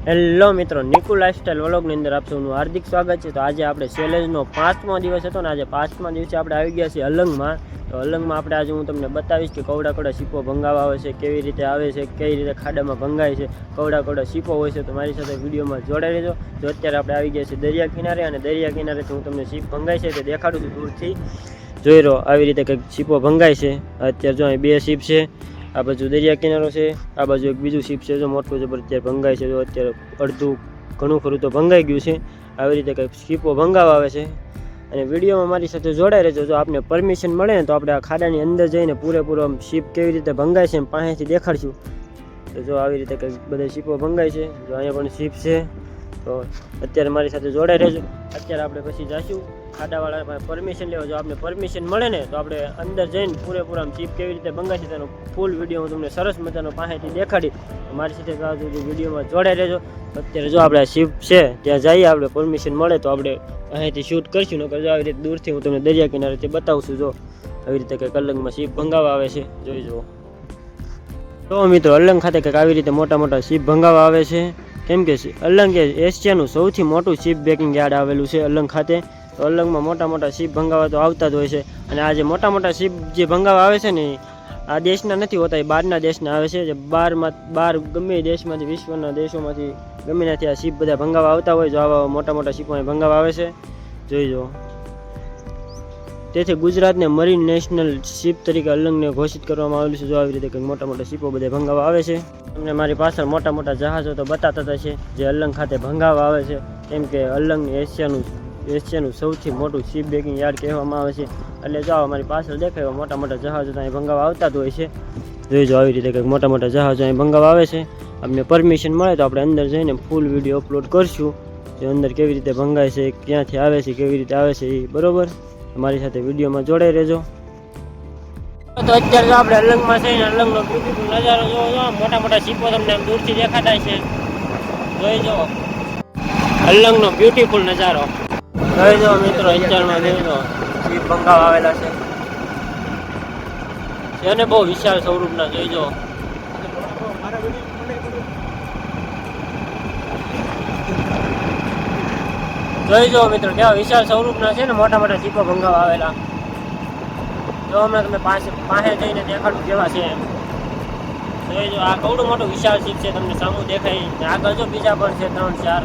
Hello મિત્રો, નિકુ lifestyle વ્લોગની અંદર આપ સૌનું હાર્દિક સ્વાગત છે। તો આજે આપણે ચેલેન્જનો 5મો દિવસ હતો ને, આજે 5મા દિવસે આપણે આવી ગયા છીએ અલંગમાં। તો અલંગમાં આપણે આજે હું તમને બતાવીશ કે કવડા કવડા સીપો ભંગાવા આવે છે, કેવી રીતે આવે છે, કઈ રીતે ખાડામાં ભંગાય છે, કવડા કવડા સીપો હોય છે। તો મારી સાથે વિડીયોમાં જોડાઈ રહેજો। તો અત્યારે આપણે આવી ગયા છીએ દરિયા કિનારે, અને દરિયા કિનારેથી હું તમને સીપ ભંગાય છે તે દેખાડું છું દૂરથી। જોઈ રહો, આવી રીતે કંઈક સીપો ભંગાય છે। અત્યારે જો અહીં 2 સીપ છે, આ બાજુ દરિયા કિનારો છે, આ બાજુ એક બીજું સીપ છે, જો મોટું જબર અત્યારે ભંગાય છે। જો અત્યારે અડધું ઘણું ખરું તો ભંગાઈ ગયું છે। આવી રીતે કંઈક સીપો ભંગાવા આવે છે, અને વિડીયોમાં મારી સાથે જોડાઈ રહેજો। જો આપને પરમિશન મળે ને તો આપણે આ ખાડાની અંદર જઈને પૂરેપૂરો સીપ કેવી રીતે ભંગાય છે એમ પાસેથી દેખાડશું। તો જો આવી રીતે કંઈક બધા સીપો ભંગાય છે, જો અહીંયા પણ સીપ છે। તો અત્યારે મારી સાથે જોડાઈ રહેજો। અત્યારે આપણે પછી જઈશું ખાડાવાળા પરમિશન લેવા। જો આપણે પરમિશન મળે ને તો આપણે અંદર જઈને પૂરેપૂરા સીપ કેવી રીતે ભંગાય છે તેનો ફૂલ વિડીયો હું તમને સરસ મજાનો પાસેથી દેખાડી। મારી સાથે વિડીયોમાં જોડાઈ રહેજો। અત્યારે જો આપણે સીપ છે ત્યાં જઈએ, આપણે પરમિશન મળે તો આપણે અહીંથી શૂટ કરીશું। નકર જો આવી રીતે દૂરથી હું તમને દરિયા કિનારેથી બતાવશું। જો આવી રીતે કંઈક અલંગમાં સીપ ભંગાવા આવે છે, જોઈ જુઓ। તો મિત્રો, અલંગ ખાતે કંઈક આવી રીતે મોટા મોટા સીપ ભંગાવા આવે છે, કેમ કે અલંગ એ એશિયાનું સૌથી મોટું સીપ બ્રેકિંગ યાર્ડ આવેલું છે અલંગ ખાતે। તો અલંગમાં મોટા મોટા સીપ ભંગાવા તો આવતા જ હોય છે, અને આ જે મોટા મોટા સીપ જે ભંગાવા આવે છે ને, આ દેશના નથી હોતા, એ બહારના દેશના આવે છે। જે બહાર ગમે દેશમાંથી, વિશ્વના દેશોમાંથી ગમે ત્યાંથી આ સીપ બધા ભંગાવા આવતા હોય। જો આવા મોટા મોટા સીપો ભંગાવા આવે છે, જોઈ જુઓ। તેથી ગુજરાતને મરીન નેશનલ સીપ તરીકે અલંગને ઘોષિત કરવામાં આવેલું છે। જો આવી રીતે કંઈક મોટા મોટા સીપો બધા ભંગાવા આવે છે। તમને મારી પાછળ મોટા મોટા જહાજો તો બતાતા થશે જે અલંગ ખાતે ભંગાવા આવે છે, કેમ કે અલંગ એશિયાનું સૌથી મોટું સીપ બ્રેકિંગ યાર્ડ કહેવામાં આવે છે। એટલે જો અમારી પાછળ દેખાય મોટા મોટા જહાજો તો અહીં ભંગાવા આવતા જ હોય છે। જોઈ જો આવી રીતે કંઈક મોટા મોટા જહાજો અહીં ભંગાવા આવે છે। અમને પરમિશન મળે તો આપણે અંદર જઈને ફૂલ વિડીયો અપલોડ કરશું, જે અંદર કેવી રીતે ભંગાય છે, ક્યાંથી આવે છે, કેવી રીતે આવે છે એ બરોબર। મારી સાથે વિડીયોમાં જોડાઈ રહેજો। તો અત્યારે જો આપણે અલંગમાં છે ને, અલંગનો બ્યુટીફુલ નજારો જોવો। મોટા મોટા સીપો તમને આમ દૂરથી દેખાતા છે, જોઈ જો અલંગનો બ્યુટીફુલ નજારો જોઈ જો મિત્રો। અંચારમાં જોઈ જો સીપ ભંગાવા આવેલા છે, એને બહુ વિશાળ સ્વરૂપના જોઈ જો। જોઈ જો મિત્રો, કેવા વિશાળ સ્વરૂપના છે ને મોટા મોટા સીપો ભંગાવા આવેલા। જો અમે તમે પાસે જઈને દેખાડું કેવા છે એમ। જોઈ જો આ કવડું મોટું વિશાળ સીપ છે, તમને સામું દેખાય। આગળ જો બીજા પણ છે 3-4।